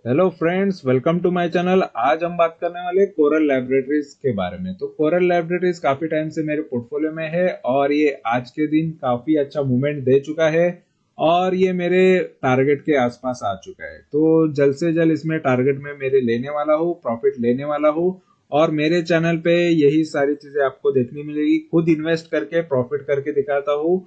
Hello friends, welcome to my channel. आज हम बात करने वाले कोरल लैबोरेटरीज के बारे में। तो कोरल लैबोरेटरीज काफी टाइम से मेरे पोर्टफोलियो में है और ये आज के दिन काफी अच्छा मूवमेंट दे चुका है और ये मेरे टारगेट के आसपास आ चुका है। तो जल्द से जल्द इसमें टारगेट में मेरे लेने वाला हूँ, प्रॉफिट लेने वाला हूँ और मेरे चैनल पे यही सारी चीजें आपको देखने मिलेगी। खुद इन्वेस्ट करके प्रॉफिट करके दिखाता हूँ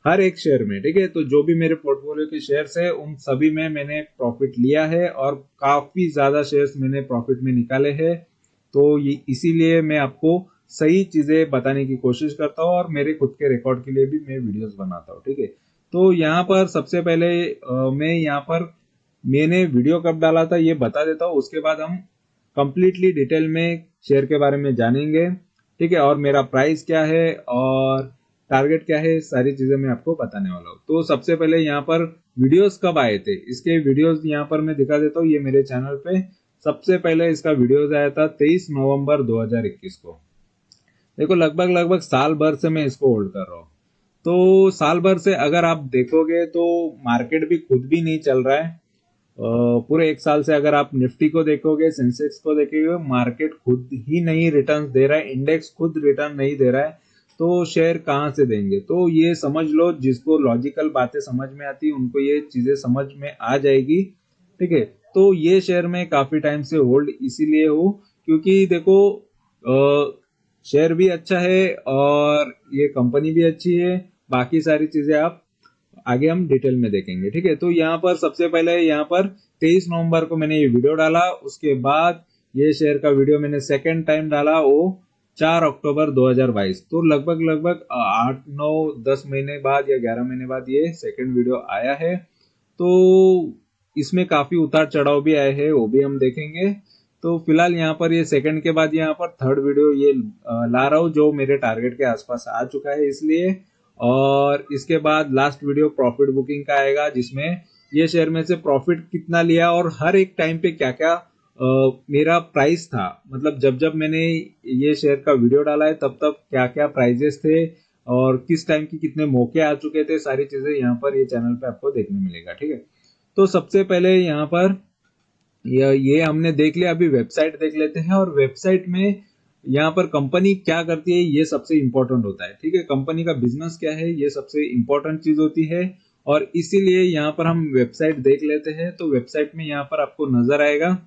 हर एक शेयर में। ठीक है, तो जो भी मेरे पोर्टफोलियो के शेयर्स है उन सभी में मैंने प्रॉफिट लिया है और काफी ज्यादा शेयर्स मैंने प्रॉफिट में निकाले हैं। तो ये इसीलिए मैं आपको सही चीजें बताने की कोशिश करता हूँ और मेरे खुद के रिकॉर्ड के लिए भी मैं वीडियोस बनाता हूँ। ठीक है, तो यहाँ पर सबसे पहले मैं यहाँ पर मैंने वीडियो कब डाला था ये बता देता हूँ। उसके बाद हम कंप्लीटली डिटेल में शेयर के बारे में जानेंगे। ठीक है, और मेरा प्राइस क्या है और टारगेट क्या है, सारी चीजें मैं आपको बताने वाला हूँ। तो सबसे पहले यहाँ पर वीडियोस कब आए थे, इसके वीडियोस यहाँ पर मैं दिखा देता हूँ। ये मेरे चैनल पे सबसे पहले इसका वीडियोस आया था 23 नवंबर 2021 को। देखो, लगभग लगभग साल भर से मैं इसको होल्ड कर रहा हूँ। तो साल भर से अगर आप देखोगे तो मार्केट भी खुद भी नहीं चल रहा है। पूरे एक साल से अगर आप निफ्टी को देखोगे, सेंसेक्स को देखोगे, मार्केट खुद ही नहीं रिटर्न दे रहा है, इंडेक्स खुद रिटर्न नहीं दे रहा है। तो शेयर कहाँ से देंगे? तो ये समझ लो, जिसको लॉजिकल बातें समझ में आती है उनको ये चीजें समझ में आ जाएगी। ठीक है, तो ये शेयर में काफी टाइम से होल्ड इसीलिए हो क्योंकि देखो, शेयर भी अच्छा है और ये कंपनी भी अच्छी है। बाकी सारी चीजें आप आगे हम डिटेल में देखेंगे। ठीक है, तो यहाँ पर सबसे पहले यहाँ पर 23 नवंबर को मैंने ये वीडियो डाला। उसके बाद ये शेयर का वीडियो मैंने सेकेंड टाइम डाला वो 4 अक्टूबर 2022। तो लगभग लगभग 8 9 10 महीने बाद या 11 महीने बाद ये सेकेंड वीडियो आया है। तो इसमें काफी उतार चढ़ाव भी आए हैं, वो भी हम देखेंगे। तो फिलहाल यहाँ पर ये सेकंड के बाद यहाँ पर थर्ड वीडियो ये ला रहा हूँ जो मेरे टारगेट के आसपास आ चुका है इसलिए। और इसके बाद लास्ट वीडियो प्रॉफिट बुकिंग का आएगा जिसमें ये शेयर में से प्रॉफिट कितना लिया और हर एक टाइम पे क्या क्या मेरा प्राइस था। मतलब जब जब मैंने ये शेयर का वीडियो डाला है तब तब क्या क्या प्राइजेस थे और किस टाइम की कितने मौके आ चुके थे, सारी चीजें यहाँ पर ये चैनल पे आपको देखने मिलेगा। ठीक है, तो सबसे पहले यहाँ पर ये हमने देख लिया। अभी वेबसाइट देख लेते हैं और वेबसाइट में यहाँ पर कंपनी क्या करती है ये सबसे इंपॉर्टेंट होता है। ठीक है, कंपनी का बिजनेस क्या है ये सबसे इंपॉर्टेंट चीज होती है और इसीलिए यहाँ पर हम वेबसाइट देख लेते हैं। तो वेबसाइट में यहाँ पर आपको नजर आएगा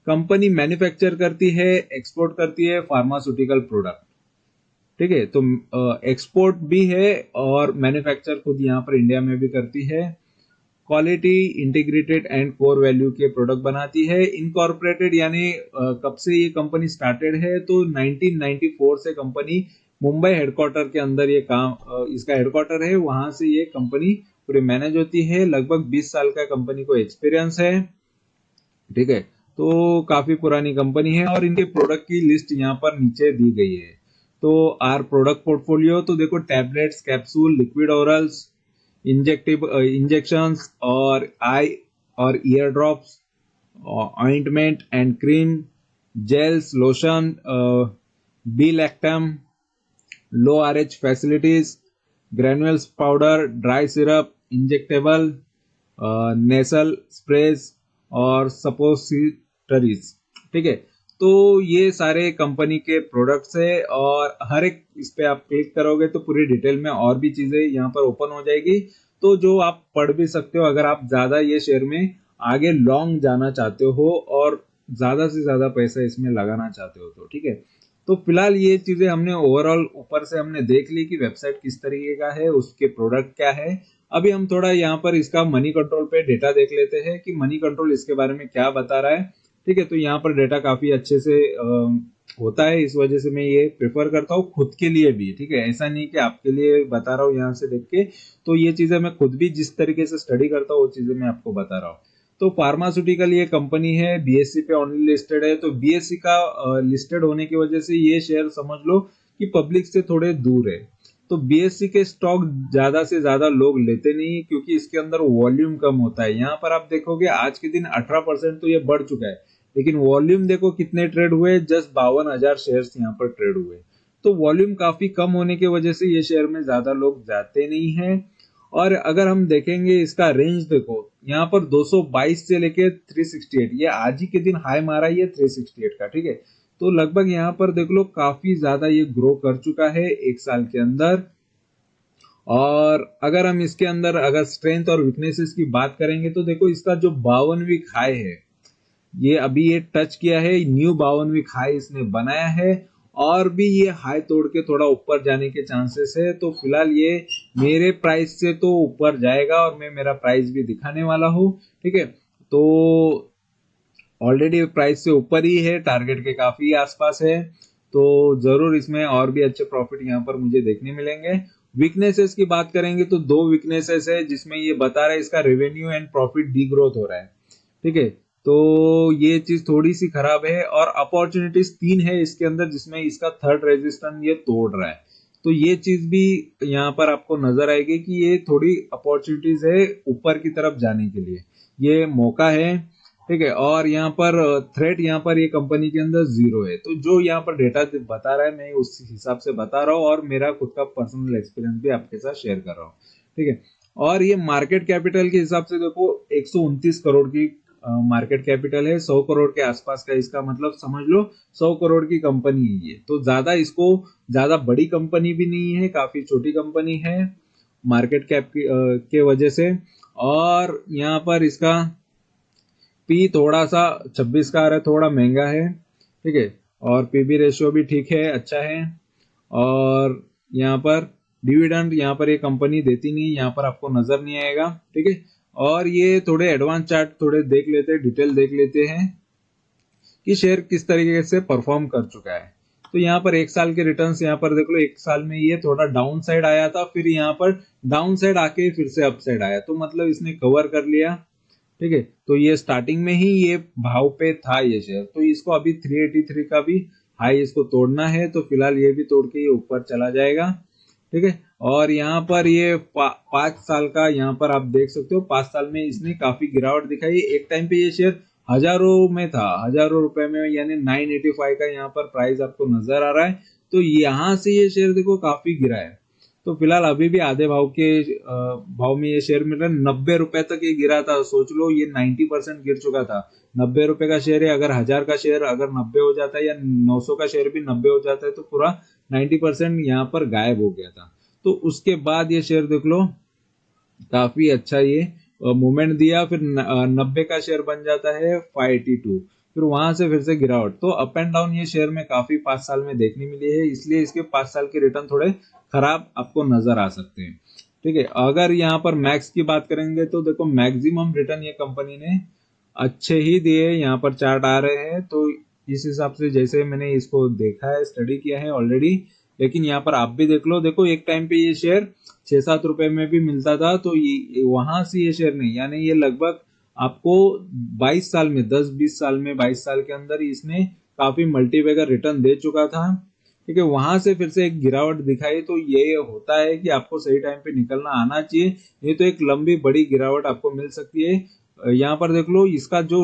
कंपनी मैन्युफैक्चर करती है, एक्सपोर्ट करती है फार्मास्यूटिकल प्रोडक्ट। ठीक है, तो एक्सपोर्ट भी है और मैन्युफैक्चर खुद यहाँ पर इंडिया में भी करती है। Quality, integrated and core value के प्रोडक्ट बनाती है। इनकॉर्पोरेटेड यानी कब से ये कंपनी स्टार्टेड है? तो 1994 से कंपनी मुंबई हेडक्वार्टर के अंदर ये काम इसका हेडक्वार्टर है, वहां से ये कंपनी पूरी मैनेज होती है। लगभग 20 साल का कंपनी को एक्सपीरियंस है। ठीक है, तो काफी पुरानी कंपनी है और इनके प्रोडक्ट की लिस्ट यहाँ पर नीचे दी गई है। तो आर प्रोडक्ट पोर्टफोलियो तो देखो, tablets, capsule, liquid orals, injective injections और आई और ear drops, ointment and cream, gels, lotion, B lactam, low RH facilities, granules powder, dry syrup, injectable, nasal sprays और सपोसिटरीज। ठीक है, तो ये सारे कंपनी के प्रोडक्ट्स है और हर एक इस पे आप क्लिक करोगे तो पूरी डिटेल में और भी चीजें यहाँ पर ओपन हो जाएगी। तो जो आप पढ़ भी सकते हो अगर आप ज्यादा ये शेयर में आगे लॉन्ग जाना चाहते हो और ज्यादा से ज्यादा पैसा इसमें लगाना चाहते हो तो। ठीक है, तो फिलहाल ये चीजें हमने ओवरऑल ऊपर से हमने देख ली कि वेबसाइट किस तरीके का है, उसके प्रोडक्ट क्या है। अभी हम थोड़ा यहाँ पर इसका मनी कंट्रोल पे डेटा देख लेते हैं कि मनी कंट्रोल इसके बारे में क्या बता रहा है। ठीक है, तो यहाँ पर डेटा काफी अच्छे से होता है, इस वजह से मैं ये प्रेफर करता हूँ खुद के लिए भी। ठीक है, ऐसा नहीं कि आपके लिए बता रहा हूँ यहाँ से देख के। तो ये चीजें मैं खुद भी जिस तरीके से स्टडी करता हूँ वो चीजें मैं आपको बता रहा हूँ। तो फार्मास्यूटिकल ये कंपनी है, बीएससी पे ओनली लिस्टेड है। तो बीएससी का लिस्टेड होने की वजह से ये शेयर समझ लो कि पब्लिक से थोड़े दूर है। तो बीएससी के स्टॉक ज्यादा से ज्यादा लोग लेते नहीं क्योंकि इसके अंदर वॉल्यूम कम होता है। यहाँ पर आप देखोगे आज के दिन 18% तो ये बढ़ चुका है, लेकिन वॉल्यूम देखो कितने ट्रेड हुए, जस्ट 52,000 शेयर यहाँ पर ट्रेड हुए। तो वॉल्यूम काफी कम होने की वजह से ये शेयर में ज्यादा लोग जाते नहीं है और अगर हम देखेंगे इसका रेंज देखो यहाँ पर 222 से लेके 368, ये आज ही के दिन हाई मारा ये 368 का, ठीक है। तो लगभग यहाँ पर देख लो काफी ज्यादा ये ग्रो कर चुका है एक साल के अंदर। और अगर हम इसके अंदर अगर स्ट्रेंथ और वीकनेसेस की बात करेंगे तो देखो इसका जो 52 वीक हाई है ये अभी ये टच किया है, न्यू 52 वीक हाई इसने बनाया है, और भी ये हाई तोड़ के थोड़ा ऊपर जाने के चांसेस है। तो फिलहाल ये मेरे प्राइस से तो ऊपर जाएगा और मैं मेरा प्राइस भी दिखाने वाला हूँ, ठीक है। तो ऑलरेडी प्राइस से ऊपर ही है, टारगेट के काफी आसपास है, तो जरूर इसमें और भी अच्छे प्रॉफिट यहाँ पर मुझे देखने मिलेंगे। वीकनेसेस की बात करेंगे तो दो वीकनेसेस है जिसमें ये बता रहा है इसका revenue and profit D growth हो रहा है, ठीक है। तो ये चीज थोड़ी सी खराब है, और अपॉर्चुनिटीज 3 है इसके अंदर जिसमें इसका थर्ड रेजिस्टेंस ये तोड़ रहा है। तो ये चीज भी यहाँ पर आपको नजर आएगी कि ये थोड़ी अपॉर्चुनिटीज है ऊपर की तरफ जाने के लिए, ये मौका है, ठीक है। और यहाँ पर थ्रेट यहाँ पर ये कंपनी के अंदर 0 है। तो जो यहाँ पर डेटा बता रहा है मैं उस हिसाब से बता रहा हूँ, और मेरा खुद का पर्सनल एक्सपीरियंस भी आपके साथ शेयर कर रहा हूँ, ठीक है। और ये मार्केट कैपिटल के हिसाब से देखो 129 करोड़ की मार्केट कैपिटल है, 100 करोड़ के आसपास का, इसका मतलब समझ लो 100 करोड़ की कंपनी है ये। तो ज्यादा बड़ी कंपनी भी नहीं है, काफी छोटी कंपनी है मार्केट कैप के वजह से। और यहाँ पर इसका पी थोड़ा सा 26 का आ रहा है, थोड़ा महंगा है, ठीक है। और पीबी रेशियो भी ठीक है, अच्छा है। और यहाँ पर डिविडेंड यहाँ पर ये कंपनी देती नहीं, यहाँ पर आपको नजर नहीं आएगा, ठीक है। और ये थोड़े एडवांस चार्ट थोड़े देख लेते हैं, डिटेल देख लेते हैं कि शेयर किस तरीके से परफॉर्म कर चुका है। तो यहाँ पर एक साल के रिटर्न्स यहाँ पर देख लो, एक साल में ये थोड़ा डाउन साइड आया था, फिर यहाँ पर डाउन साइड आके फिर से अप साइड आया, तो मतलब इसने कवर कर लिया, ठीक है। तो ये स्टार्टिंग में ही ये भाव पे था ये शेयर, तो इसको अभी 383 का भी हाई इसको तोड़ना है, तो फिलहाल ये भी तोड़ के ये ऊपर चला जाएगा, ठीक है। और यहाँ पर ये 5 साल का यहाँ पर आप देख सकते हो, 5 साल में इसने काफी गिरावट दिखाई। एक टाइम पे ये शेयर हजारों में था, हजारों रुपए में, यानी 985 का यहाँ पर प्राइस आपको नजर आ रहा है। तो यहाँ से ये शेयर देखो काफी गिरा है। तो फिलहाल अभी भी आधे भाव में ये शेयर मिल रहा है, 90 रुपए तक ये गिरा था। सोच लो ये 90% गिर चुका था। 90 रुपए का शेयर है, अगर 1000 का शेयर अगर 90 हो जाता है, या 900 का शेयर भी 90 हो जाता है, तो पूरा 90% यहाँ पर गायब हो गया था। तो उसके बाद ये शेयर देख लो काफी अच्छा ये मूवमेंट दिया, फिर 90 का शेयर बन जाता है 582, फिर वहां से फिर से गिरावट। तो अप एंड डाउन ये शेयर में काफी 5 साल में देखने मिली है, इसलिए इसके 5 साल के रिटर्न थोड़े खराब आपको नजर आ सकते हैं, ठीक है। अगर यहाँ पर मैक्स की बात करेंगे तो देखो मैक्सिमम रिटर्न ये कंपनी ने अच्छे ही दिए, यहाँ पर चार्ट आ रहे हैं। तो इस हिसाब से जैसे मैंने इसको देखा है, स्टडी किया है ऑलरेडी, लेकिन यहाँ पर आप भी देख लो, देखो एक टाइम पे ये शेयर 6-7 रुपए में भी मिलता था, तो ये वहां से ये शेयर नहीं, यानी ये लगभग आपको 22 साल में, 10-20 साल में, 22 साल के अंदर इसने काफी मल्टीबैगर रिटर्न दे चुका था, ठीक है। वहां से फिर से एक गिरावट दिखाई, तो ये होता है कि आपको सही टाइम पे निकलना आना चाहिए, नहीं तो एक लंबी बड़ी गिरावट आपको मिल सकती है। यहाँ पर देख लो इसका जो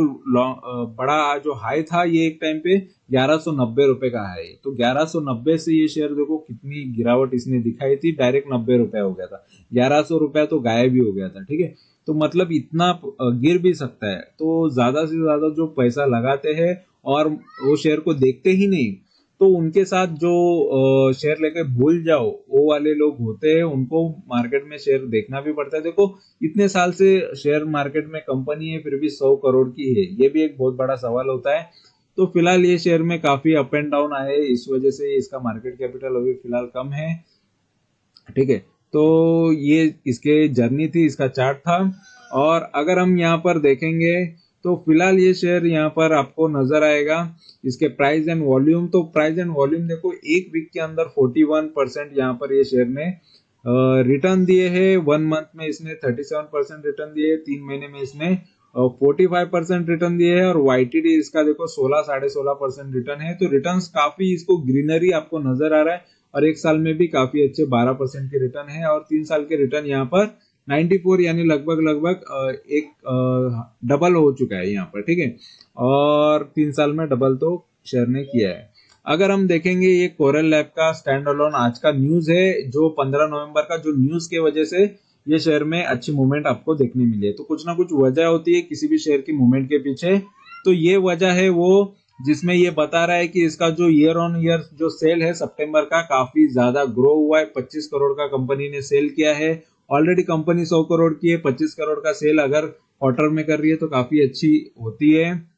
बड़ा जो हाई था, ये एक टाइम पे 1190 रुपए का है। तो 1190 से ये शेयर देखो कितनी गिरावट इसने दिखाई थी, डायरेक्ट 90 रुपए हो गया था, 1100 रुपया तो गायब ही हो गया था, ठीक है। तो मतलब इतना गिर भी सकता है। तो ज्यादा से ज्यादा जो पैसा लगाते हैं और वो शेयर को देखते ही नहीं, तो उनके साथ जो शेयर लेके भूल जाओ वो वाले लोग होते हैं, उनको मार्केट में शेयर देखना भी पड़ता है। देखो इतने साल से शेयर मार्केट में कंपनी है, फिर भी 100 करोड़ की है, ये भी एक बहुत बड़ा सवाल होता है। तो फिलहाल ये शेयर में काफी अप एंड डाउन आए, इस वजह से इसका मार्केट कैपिटल अभी फिलहाल कम है, ठीक है। तो ये इसके जर्नी थी, इसका चार्ट था। और अगर हम यहाँ पर देखेंगे तो फिलहाल ये शेयर यहाँ पर आपको नजर आएगा, इसके प्राइस एंड वॉल्यूम। तो प्राइस एंड वॉल्यूम देखो एक वीक के अंदर 41% यहाँ पर ये शेयर ने रिटर्न दिए है, 1 मंथ में इसने 37% रिटर्न दिए, 3 महीने में इसने 45% रिटर्न दिए है, और वाईटीडी इसका देखो 16-16.5% रिटर्न है। तो रिटर्न्स काफी इसको ग्रीनरी आपको नजर आ रहा है, और एक साल में भी काफी अच्छे 12% के रिटर्न है, और 3 साल के रिटर्न यहाँ पर 94, यानी लगभग लगभग एक डबल हो चुका है यहाँ पर, ठीक है। और 3 साल में डबल तो शेयर ने किया है। अगर हम देखेंगे ये कोरल लैब का स्टैंड अलोन आज का न्यूज है, जो 15 नवंबर का, जो न्यूज के वजह से ये शेयर में अच्छी मूवमेंट आपको देखने मिली है। तो कुछ ना कुछ वजह होती है किसी भी शेयर की मूवमेंट के पीछे। तो ये वजह है वो जिसमें ये बता रहा है कि इसका जो ईयर ऑन ईयर जो सेल है सितंबर का काफी ज्यादा ग्रो हुआ है। 25 करोड़ का कंपनी ने सेल किया है। ऑलरेडी कंपनी 100 करोड़ की है, 25 करोड़ का सेल अगर क्वार्टर में कर रही है तो काफी अच्छी होती है।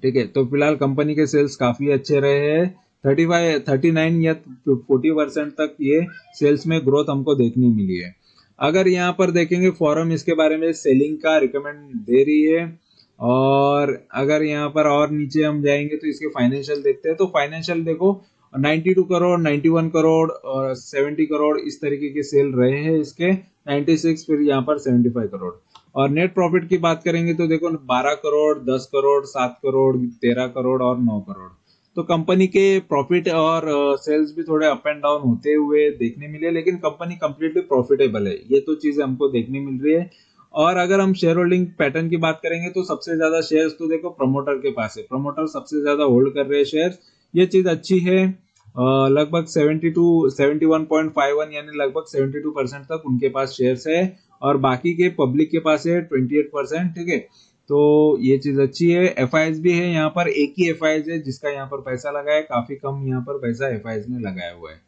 ठीक है, तो फिलहाल कंपनी के सेल्स काफी अच्छे रहे हैं। 39 या 40% तक ये सेल्स में ग्रोथ हमको देखने मिली है। अगर यहाँ पर देखेंगे फॉरम इसके बारे में सेलिंग का रिकमेंड दे रही है। और अगर यहाँ पर और नीचे हम जाएंगे तो इसके फाइनेंशियल देखते हैं। तो फाइनेंशियल देखो 92 करोड़, 91 करोड़ और 70 करोड़ इस तरीके के सेल रहे हैं इसके। 96 फिर यहाँ पर 75 करोड़। और नेट प्रॉफिट की बात करेंगे तो देखो 12 करोड़, 10 करोड़, 7 करोड़, 13 करोड़ और 9 करोड़। तो कंपनी के प्रॉफिट और सेल्स भी थोड़े अप एंड डाउन होते हुए देखने मिले, लेकिन कंपनी कंप्लीटली प्रॉफिटेबल है, ये तो चीजें हमको देखने मिल रही है। और अगर हम शेयर होल्डिंग पैटर्न की बात करेंगे तो सबसे ज्यादा शेयर्स तो देखो प्रमोटर के पास है। प्रमोटर सबसे ज्यादा होल्ड कर रहे हैं शेयर्स, ये चीज अच्छी है। लगभग 71.51 यानी लगभग 72% तक उनके पास शेयर्स है। और बाकी के पब्लिक के पास है 28%। ठीक है, तो ये चीज अच्छी है। एफ भी है, यहाँ पर एक ही एफ है जिसका यहाँ पर पैसा लगा है, काफी कम यहाँ पर पैसा एफ ने लगाया हुआ है।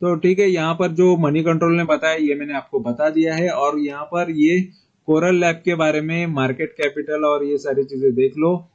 तो ठीक है, यहाँ पर जो मनी कंट्रोल ने बताया ये मैंने आपको बता दिया है। और यहाँ पर ये कोरल लैब के बारे में मार्केट कैपिटल और ये सारी चीजें देख लो,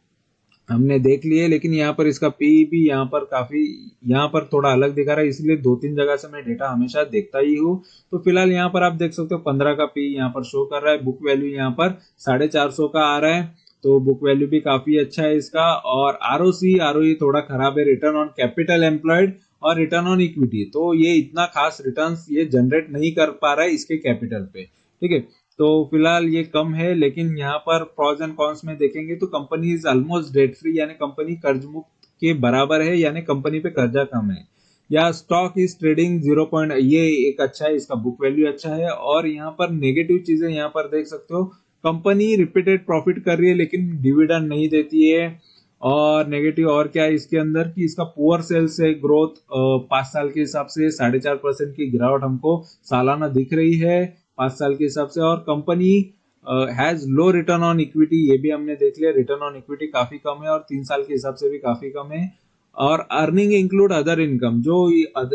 हमने देख लिए। लेकिन यहाँ पर इसका पी भी यहाँ पर काफी यहाँ पर थोड़ा अलग दिखा रहा है, इसलिए 2-3 जगह से मैं डेटा हमेशा देखता ही हूँ। तो फिलहाल यहाँ पर आप देख सकते हो 15 का पी यहाँ पर शो कर रहा है। बुक वैल्यू यहाँ पर 450 का आ रहा है, तो बुक वैल्यू भी काफी अच्छा है इसका। और आरओई थोड़ा खराब है, रिटर्न ऑन कैपिटल एम्प्लॉयड और रिटर्न ऑन इक्विटी, तो ये इतना खास रिटर्न्स ये जनरेट नहीं कर पा रहा है इसके कैपिटल पे। ठीक है, तो फिलहाल ये कम है। लेकिन यहाँ पर प्रोज एंड कॉन्स में देखेंगे तो company is almost debt free, यानी कंपनी कर्ज मुक्त के बराबर है, यानी कंपनी पे कर्जा कम है। या स्टॉक इज ट्रेडिंग 0. ये एक अच्छा है, इसका बुक वैल्यू अच्छा है। और यहाँ पर नेगेटिव चीजें यहाँ पर देख सकते हो, कंपनी रिपीटेड प्रॉफिट कर रही है लेकिन डिविडेंड नहीं देती है। और नेगेटिव और क्या है इसके अंदर कि इसका पुअर सेल्स है, ग्रोथ 5 साल के हिसाब से 4.5% की गिरावट हमको सालाना दिख रही है 5 साल के हिसाब से। और company has low return on equity, ये भी हमने देख लिया, रिटर्न ऑन इक्विटी काफी कम है और 3 साल के हिसाब से भी काफी कम है। और अर्निंग इंक्लूड अदर इनकम, जो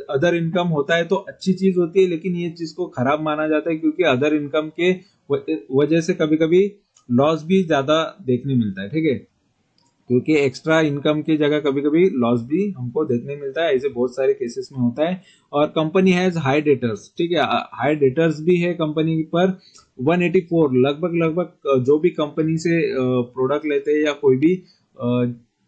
अदर इनकम होता है तो अच्छी चीज होती है, लेकिन ये चीज को खराब माना जाता है क्योंकि अदर इनकम के वजह से कभी कभी लॉस भी ज्यादा देखने मिलता है। ठीक है, क्योंकि एक्स्ट्रा इनकम की जगह कभी कभी लॉस भी हमको देखने मिलता है, ऐसे बहुत सारे केसेस में होता है। और कंपनी हैज हाई डेटर्स, ठीक है, हाई डेटर्स भी है कंपनी पर 184। लगभग जो भी कंपनी से प्रोडक्ट लेते हैं या कोई भी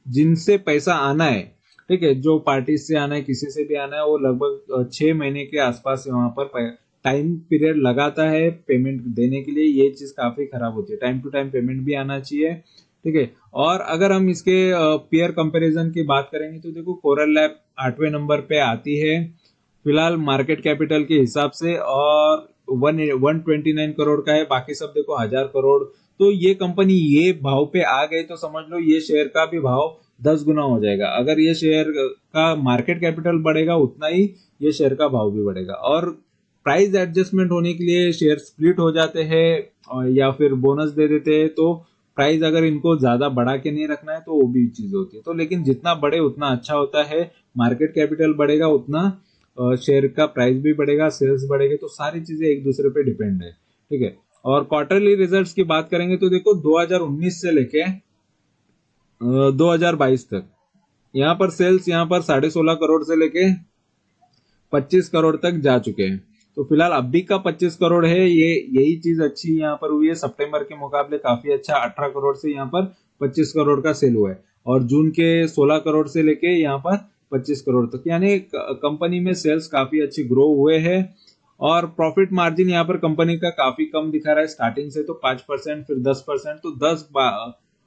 जिनसे पैसा आना है, ठीक है, जो पार्टी से आना है किसी से भी आना है, वो लगभग 6 महीने के आसपास वहां पर टाइम पीरियड लगाता है पेमेंट देने के लिए। ये चीज काफी खराब होती है, टाइम टू टाइम पेमेंट भी आना चाहिए। ठीक है, और अगर हम इसके पेयर कंपैरिजन की बात करेंगे तो देखो कोरल लैब 8वें नंबर पे आती है फिलहाल मार्केट कैपिटल के हिसाब से, और 129 करोड़ का है। बाकी सब देखो 1000 करोड़। तो ये कंपनी ये भाव पे आ गई तो समझ लो ये शेयर का भी भाव 10 गुना हो जाएगा। अगर ये शेयर का मार्केट कैपिटल बढ़ेगा उतना ही ये शेयर का भाव भी बढ़ेगा। और प्राइस एडजस्टमेंट होने के लिए शेयर स्प्लिट हो जाते हैं या फिर बोनस दे देते हैं। तो प्राइस अगर इनको ज्यादा बढ़ा के नहीं रखना है तो वो भी चीज होती है। तो लेकिन जितना बढ़े उतना अच्छा होता है, मार्केट कैपिटल बढ़ेगा उतना शेयर का प्राइस भी बढ़ेगा, सेल्स बढ़ेगा, तो सारी चीजें एक दूसरे पे डिपेंड है। ठीक है, और क्वार्टरली रिजल्ट्स की बात करेंगे तो देखो 2019 से लेके 2022 तक यहाँ पर सेल्स यहाँ पर 16.5 करोड़ से लेके 25 करोड़ तक जा चुके हैं। तो फिलहाल अभी का 25 करोड़ है, ये यही चीज अच्छी यहाँ पर हुई है। सितंबर के मुकाबले काफी अच्छा, 18 करोड़ से यहाँ पर 25 करोड़ का सेल हुआ है। और जून के 16 करोड़ से लेके यहाँ पर 25 करोड़ तक, यानी कंपनी में सेल्स काफी अच्छी ग्रो हुए हैं। और प्रॉफिट मार्जिन यहाँ पर कंपनी का काफी कम दिखा रहा है स्टार्टिंग से, तो 5% फिर 10%, तो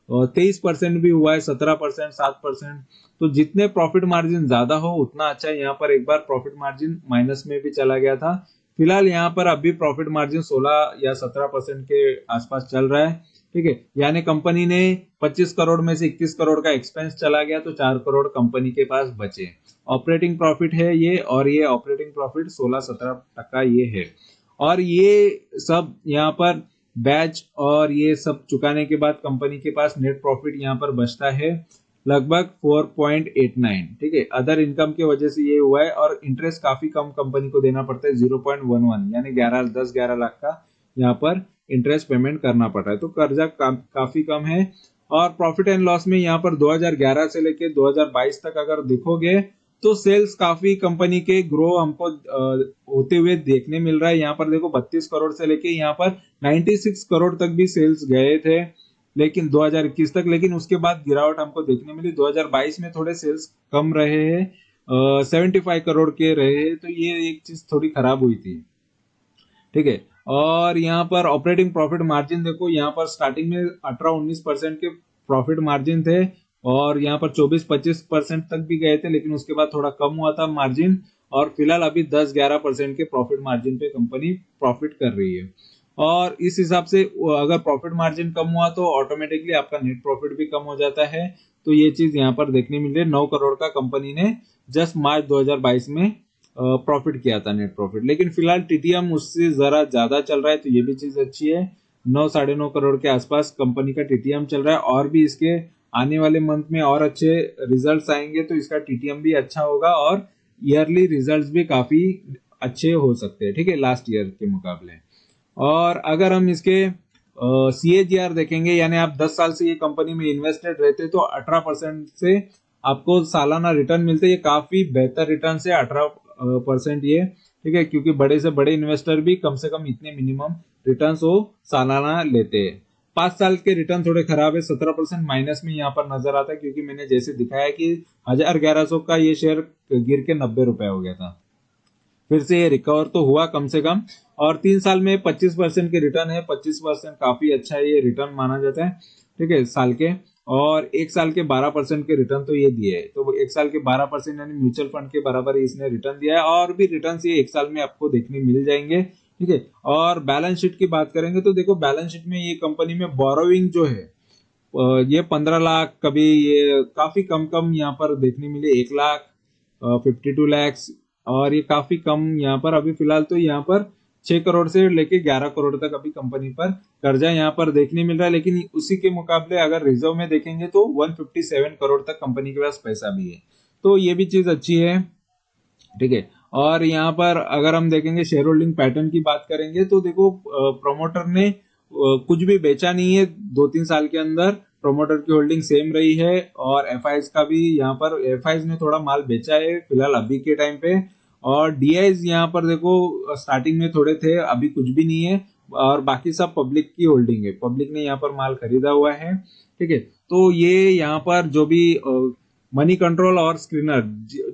23% भी हुआ है, 17%, 7%। तो जितने प्रॉफिट मार्जिन ज्यादा हो उतना अच्छा है। यहाँ पर एक बार प्रॉफिट मार्जिन माइनस में भी चला गया था। फिलहाल यहाँ पर अभी प्रॉफिट मार्जिन 16 या 17% के आसपास चल रहा है। ठीक है, यानी कंपनी ने 25 करोड़ में से 21 करोड़ का एक्सपेंस चला गया तो 4 करोड़ कंपनी के पास बचे। ऑपरेटिंग प्रॉफिट है ये, और ये ऑपरेटिंग प्रॉफिट 16-17% ये है। और ये सब यहाँ पर बैच और ये सब चुकाने के बाद कंपनी के पास नेट प्रॉफिट यहाँ पर बचता है लगभग 4.89। ठीक है, अदर इनकम की वजह से ये हुआ है। और इंटरेस्ट काफी कम कंपनी को देना पड़ता है, 0.11 यानी 10-11 लाख का यहाँ पर इंटरेस्ट पेमेंट करना पड़ रहा है। तो कर्जा काफी कम है। और प्रॉफिट एंड लॉस में यहाँ पर 2011 से लेके 2022 तक अगर देखोगे तो सेल्स काफी कंपनी के ग्रो हमको होते हुए देखने मिल रहा है। यहाँ पर देखो 32 करोड़ से लेके यहाँ पर 96 करोड़ तक भी सेल्स गए थे लेकिन 2021 तक, लेकिन उसके बाद गिरावट हमको देखने मिली। 2022 में थोड़े सेल्स कम रहे हैं, 75 करोड़ के रहे हैं, तो ये एक चीज थोड़ी खराब हुई थी। ठीक है, और यहाँ पर ऑपरेटिंग प्रॉफिट मार्जिन देखो, यहाँ पर स्टार्टिंग में 18-19% के प्रॉफिट मार्जिन थे और यहाँ पर 24-25% तक भी गए थे, लेकिन उसके बाद थोड़ा कम हुआ था मार्जिन। और फिलहाल अभी 10-11% के प्रॉफिट मार्जिन पे कंपनी प्रॉफिट कर रही है। और इस हिसाब से अगर प्रॉफिट मार्जिन कम हुआ तो ऑटोमेटिकली आपका नेट प्रॉफिट भी कम हो जाता है। तो ये चीज यहाँ पर देखने मिल रही है। 9 करोड़ का कंपनी ने जस्ट मार्च 2022 में प्रॉफिट किया था, नेट प्रॉफिट। लेकिन फिलहाल टीटीएम उससे जरा ज्यादा चल रहा है, तो ये भी चीज अच्छी है। 9-9.5 करोड़ के आसपास कंपनी का टीटीएम चल रहा है और भी इसके आने वाले मंथ में और अच्छे रिजल्ट्स आएंगे तो इसका टीटीएम भी अच्छा होगा और ईयरली रिजल्ट्स भी काफी अच्छे हो सकते हैं। ठीक है, लास्ट ईयर के मुकाबले। और अगर हम इसके CAGR देखेंगे, यानी आप 10 साल से ये कंपनी में इन्वेस्टेड रहते तो 18% से आपको सालाना रिटर्न मिलते। ये काफी बेहतर रिटर्न से 18% ये। ठीक है, क्योंकि बड़े से बड़े इन्वेस्टर भी कम से कम इतने मिनिमम रिटर्न वो सालाना लेते हैं। 5 साल के रिटर्न थोड़े खराब है, 17% माइनस में यहाँ पर नजर आता है, क्योंकि मैंने जैसे दिखाया कि 1100 का ये शेयर गिर के 90 रुपए हो गया था। फिर से ये रिकवर तो हुआ कम से कम। और 3 साल में 25% के रिटर्न है, 25% काफी अच्छा है, ये रिटर्न माना जाता है। ठीक है, साल के। और 1 साल के 12% के रिटर्न तो ये दिए है। तो 1 साल के 12% यानी म्यूचुअल फंड के बराबर इसने रिटर्न दिया है और भी रिटर्न ये 1 साल में आपको देखने मिल जाएंगे। ठीक है, और बैलेंस शीट की बात करेंगे तो देखो बैलेंस शीट में ये कंपनी में बोरोइंग जो है ये 15 लाख, कभी ये काफी कम कम यहाँ पर देखने मिले 1 लाख, 52 लैक्स। और ये काफी कम यहाँ पर अभी फिलहाल तो यहाँ पर 6 करोड़ से लेके 11 करोड़ तक अभी कंपनी पर कर्जा यहाँ पर देखने मिल रहा है। लेकिन उसी के मुकाबले अगर रिजर्व में देखेंगे तो 157 करोड़ तक कंपनी के पास पैसा भी है, तो ये भी चीज अच्छी है। ठीक है, और यहाँ पर अगर हम देखेंगे शेयर होल्डिंग पैटर्न की बात करेंगे तो देखो प्रोमोटर ने कुछ भी बेचा नहीं है 2-3 साल के अंदर। प्रोमोटर की होल्डिंग सेम रही है और एफआईज का भी यहाँ पर एफआईज ने थोड़ा माल बेचा है फिलहाल अभी के टाइम पे। और डीआईज यहाँ पर देखो स्टार्टिंग में थोड़े थे, अभी कुछ भी नहीं है। और बाकी सब पब्लिक की होल्डिंग है, पब्लिक ने यहाँ पर माल खरीदा हुआ है। ठीक है, तो ये यहाँ पर जो भी मनी कंट्रोल और स्क्रीनर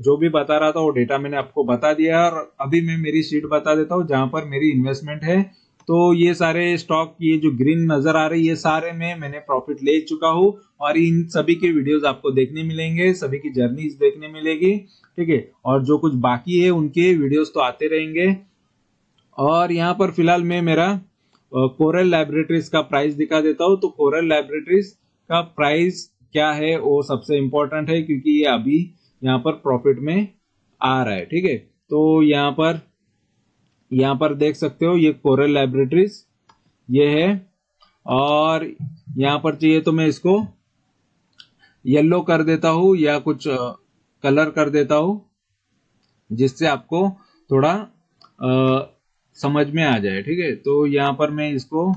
जो भी बता रहा था वो डेटा मैंने आपको बता दिया। और अभी मैं मेरी शीट बता देता हूँ जहां पर मेरी इन्वेस्टमेंट है। तो ये सारे स्टॉक, ये जो ग्रीन नजर आ रही है, ये सारे में मैंने प्रॉफिट ले चुका हूँ और इन सभी के वीडियोस आपको देखने मिलेंगे, सभी की जर्नीज देखने मिलेगी। ठीक है, और जो कुछ बाकी है उनके वीडियोस तो आते रहेंगे। और यहाँ पर फिलहाल मैं मेरा कोरल लैबोरेटरीज का प्राइस दिखा देता हूँ। तो कोरल लैबोरेटरीज का प्राइस क्या है वो सबसे इंपॉर्टेंट है, क्योंकि ये अभी यहाँ पर प्रॉफिट में आ रहा है। ठीक है, तो यहाँ पर देख सकते हो ये कोरल लैबोरेटरीज ये है। और यहाँ पर चाहिए तो मैं इसको येलो कर देता हूँ या कुछ कलर कर देता हूँ जिससे आपको थोड़ा समझ में आ जाए। ठीक है, तो यहाँ पर मैं इसको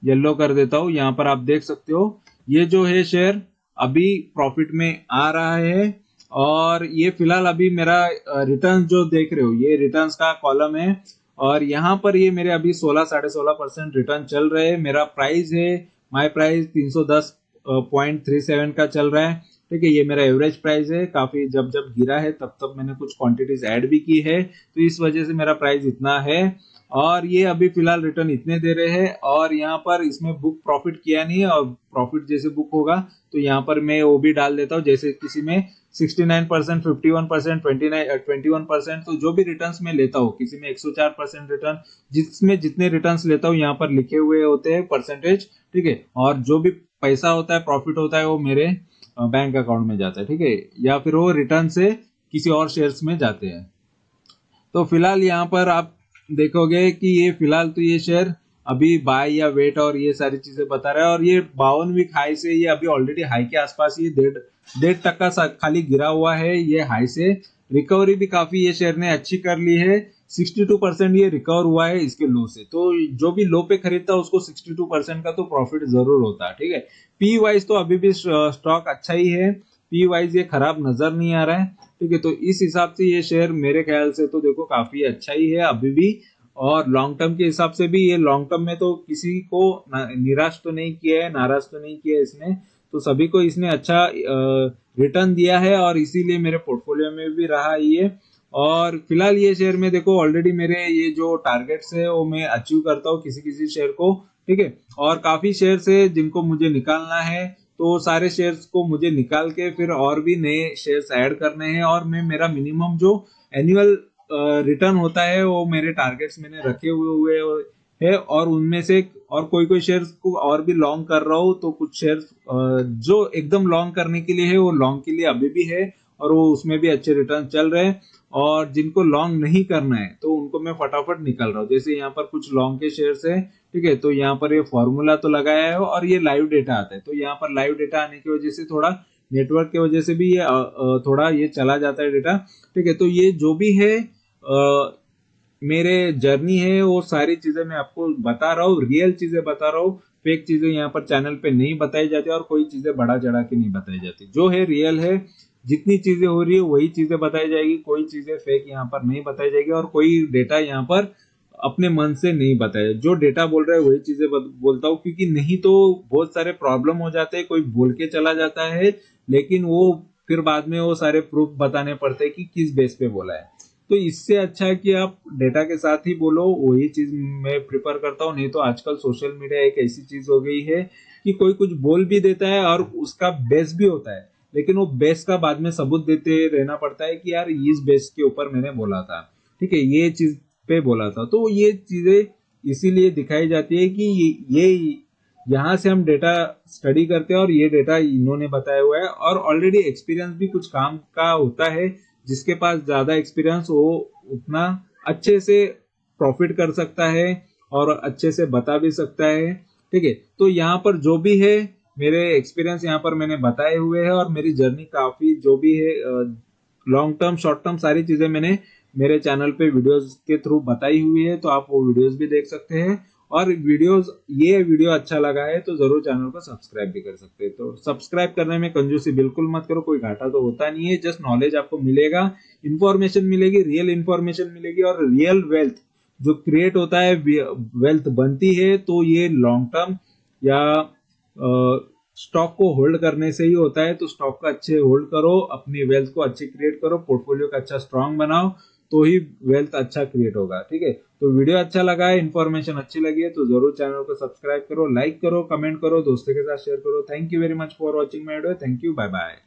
येलो कर देता हूँ। यहाँ पर आप देख सकते हो ये जो है शेयर अभी प्रॉफिट में आ रहा है। और ये फिलहाल अभी मेरा रिटर्न जो देख रहे हो ये रिटर्न्स का कॉलम है। और यहाँ पर ये मेरे अभी 16-16.5% रिटर्न चल रहे हैं। मेरा प्राइस है, माई प्राइस 310.37 का चल रहा है। ठीक है, ये मेरा एवरेज प्राइस है। काफी जब जब गिरा है तब तब मैंने कुछ क्वांटिटीज ऐड भी की है, तो इस वजह से मेरा प्राइस इतना है। और ये अभी फिलहाल रिटर्न इतने दे रहे हैं। और यहाँ पर इसमें बुक प्रॉफिट किया नहीं है, और प्रॉफिट जैसे बुक होगा तो यहाँ पर मैं वो भी डाल देता हूँ। जैसे किसी में 69%, 51%, 21%, तो जो भी रिटर्न्स में लेता हूँ, किसी में 104% रिटर्न, जिसमें जितने रिटर्न्स लेता हूँ यहाँ पर लिखे हुए होते हैं परसेंटेज। ठीक है, और जो भी पैसा होता है, प्रॉफिट होता है, वो मेरे बैंक अकाउंट में जाता है। ठीक है, या फिर वो रिटर्न से किसी और शेयर्स में जाते हैं। तो फिलहाल यहाँ पर आप देखोगे कि ये फिलहाल तो ये शेयर अभी बाय या वेट और ये सारी चीजें बता रहा है, और ये 52 वीक हाई से ये अभी ऑलरेडी हाई के आसपास ये 1.5% खाली गिरा हुआ है ये हाई से। रिकवरी भी काफी ये शेयर ने अच्छी कर ली है, 62% ये रिकवर हुआ है इसके लो से। तो जो भी लो पे खरीदता है उसको 62% का तो प्रॉफिट जरूर होता है, ठीक है। पी वाइज तो अभी भी स्टॉक अच्छा ही है, पी वाइज ये खराब नजर नहीं आ रहा है, ठीक है। तो इस हिसाब से ये शेयर मेरे ख्याल से तो देखो काफी अच्छा ही है अभी भी, और लॉन्ग टर्म के हिसाब से भी ये लॉन्ग टर्म में तो किसी को निराश तो नहीं किया है, नाराज तो नहीं किया है इसने, तो सभी को इसने अच्छा रिटर्न दिया है, और इसीलिए मेरे पोर्टफोलियो में भी रहा ये। और फिलहाल ये शेयर में देखो ऑलरेडी मेरे ये जो टारगेट्स है वो मैं अचीव करता हूँ किसी किसी शेयर को, ठीक है। और काफी शेयर्स है जिनको मुझे निकालना है, तो सारे शेयर्स को मुझे निकाल के फिर और भी नए शेयर्स ऐड करने हैं, और मैं मेरा मिनिमम जो एनुअल रिटर्न होता है वो मेरे टारगेट्स मैंने रखे हुए है, और उनमें से और कोई कोई शेयर्स को और भी लॉन्ग कर रहा हूँ। तो कुछ शेयर्स जो एकदम लॉन्ग करने के लिए है वो लॉन्ग के लिए अभी भी है, और वो उसमें भी अच्छे रिटर्न चल रहे हैं। और जिनको लॉन्ग नहीं करना है तो उनको मैं फटाफट निकल रहा हूँ। जैसे यहाँ पर कुछ लॉन्ग के शेयर्स है, ठीक है, तो यहाँ पर ये फॉर्मूला तो लगाया है और ये लाइव डेटा आता है, तो यहाँ पर लाइव डेटा आने की वजह से थोड़ा नेटवर्क की वजह से भी ये थोड़ा ये चला जाता है डेटा, ठीक है। तो ये जो भी है मेरे जर्नी है वो सारी चीजें मैं आपको बता रहा हूँ, रियल चीजें बता रहा हूँ, फेक चीजें यहाँ पर चैनल पे नहीं बताई जाती और कोई चीजें बढ़ा चढ़ा के नहीं बताई जाती। जो है रियल है, जितनी चीजें हो रही है वही चीजें बताई जाएगी, कोई चीजें फेक यहाँ पर नहीं बताई जाएगी, और कोई डेटा यहाँ पर अपने मन से नहीं बताया। जो डेटा बोल रहा है वही चीजें बोलता हूँ, क्योंकि नहीं तो बहुत सारे प्रॉब्लम हो जाते हैं, कोई बोल के चला जाता है लेकिन वो फिर बाद में वो सारे प्रूफ बताने पड़ते हैं कि किस बेस पे बोला है। तो इससे अच्छा है कि आप डेटा के साथ ही बोलो, वही चीज मैं प्रिफर करता हूँ। नहीं तो आजकल सोशल मीडिया एक ऐसी चीज हो गई है कि कोई कुछ बोल भी देता है और उसका बेस भी होता है, लेकिन वो बेस का बाद में सबूत देते रहना पड़ता है कि यार इस बेस के ऊपर मैंने बोला था, ठीक है, ये चीज पे बोला था। तो ये चीजें इसीलिए दिखाई जाती है कि ये यहाँ से हम डेटा स्टडी करते हैं और ये डेटा इन्होंने बताया हुआ है, और ऑलरेडी एक्सपीरियंस भी कुछ काम का होता है। जिसके पास ज्यादा एक्सपीरियंस वो उतना अच्छे से प्रॉफिट कर सकता है और अच्छे से बता भी सकता है, ठीक है। तो यहाँ पर जो भी है मेरे एक्सपीरियंस यहाँ पर मैंने बताए हुए हैं, और मेरी जर्नी काफी जो भी है लॉन्ग टर्म शॉर्ट टर्म सारी चीजें मैंने मेरे चैनल पे वीडियोस के थ्रू बताई हुई है, तो आप वो वीडियोस भी देख सकते हैं। और ये वीडियो अच्छा लगा है तो जरूर चैनल को सब्सक्राइब भी कर सकते हैं। तो सब्सक्राइब करने में कंजूसी बिल्कुल मत करो, कोई घाटा तो होता नहीं है, जस्ट नॉलेज आपको मिलेगा, इंफॉर्मेशन मिलेगी, रियल इंफॉर्मेशन मिलेगी, और रियल वेल्थ जो क्रिएट होता है, वेल्थ बनती है, तो ये लॉन्ग टर्म या स्टॉक को होल्ड करने से ही होता है। तो स्टॉक को अच्छे होल्ड करो, अपनी वेल्थ को अच्छी क्रिएट करो, पोर्टफोलियो का अच्छा स्ट्रांग बनाओ, तो ही वेल्थ अच्छा क्रिएट होगा, ठीक है। तो वीडियो अच्छा लगा है, इन्फॉर्मेशन अच्छी लगी है तो जरूर चैनल को सब्सक्राइब करो, लाइक करो, कमेंट करो, दोस्तों के साथ शेयर करो। Thank you very much for watching my video. Thank you, bye bye.